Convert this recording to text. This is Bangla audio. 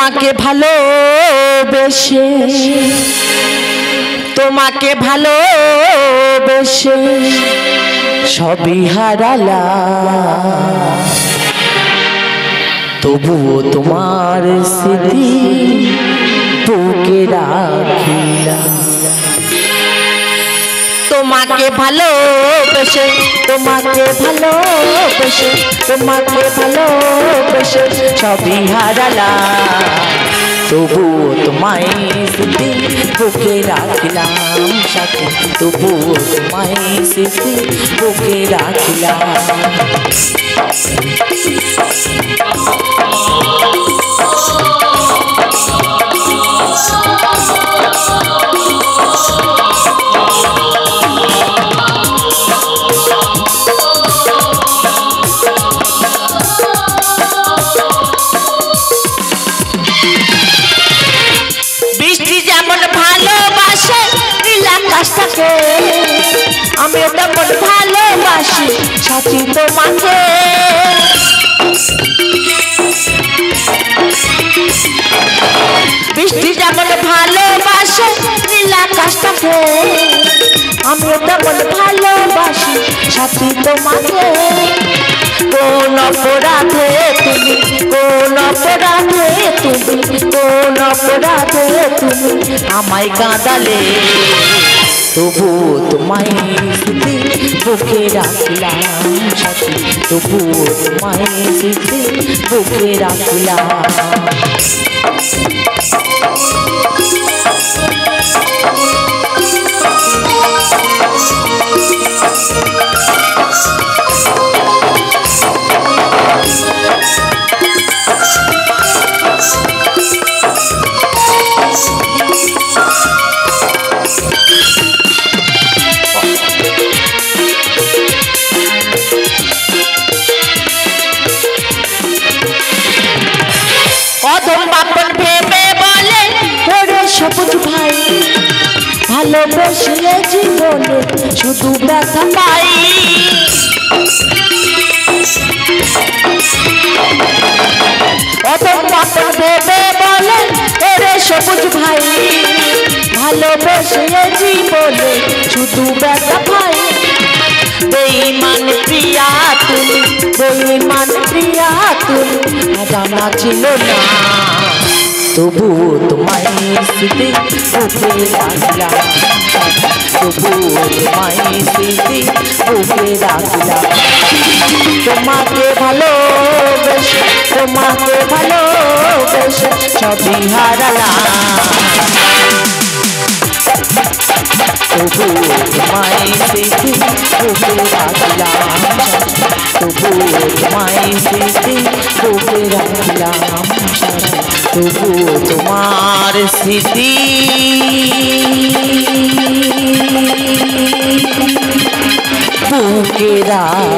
তোমাকে ভালোবেসে তোমাকে ভালোবেসে সবই হারালাম, তবুও তোমার স্মৃতি বুকে রাখিলাম। তোমাকে ভালোবেসে তোমাকে ভালোবেসে তোমাকে ভালোবেসে সবই হারালাম, তবুও তোমায় স্মৃতি বুকে রাখিলাম সাথী, তবুও তোমায় স্মৃতি বুকে রাখিলাম। আমি তেমন ভালোবাসি সাথী তোমাকে, বৃষ্টি যেমন ভালোবাসে নীল আকাশটাকে, আমি তেমন ভালোবাসি সাথী তোমাকে। কোন অপরাধে তুমি কোন অপরাধে তুমি কোন অপরাধে তুমি আমায় কাঁদালে, তবুও তোমায় স্মৃতি বুকে রাখলাম সাথী, তবুও তোমায় স্মৃতি বুকে রাখলাম। সবুজ ভাই ভালোবেসে জীবনে শুধু ব্যথা পাই, অতম পাপন ভেবে বলে ওরে সবুজ ভাই ভালোবেসে জীবনে শুধু ব্যথা পাই। বেঈমান প্রিয়া তুমি বেঈমান প্রিয়া তুমি জানা ছিল না, তবুও তোমায় স্মৃতি বুকে রাখলাম, তবুও তোমায় স্মৃতি বুকে রাখলাম। তোমাকে ভালোবেসে তোমাকে ভালোবেসে সবই হারালাম, তবুও তোমায় স্মৃতি বুকে রাখলাম, তবুও তোমায় স্মৃতি বুকে রাখলাম, তবুও তোমার স্মৃতি বুকে রাখলাম।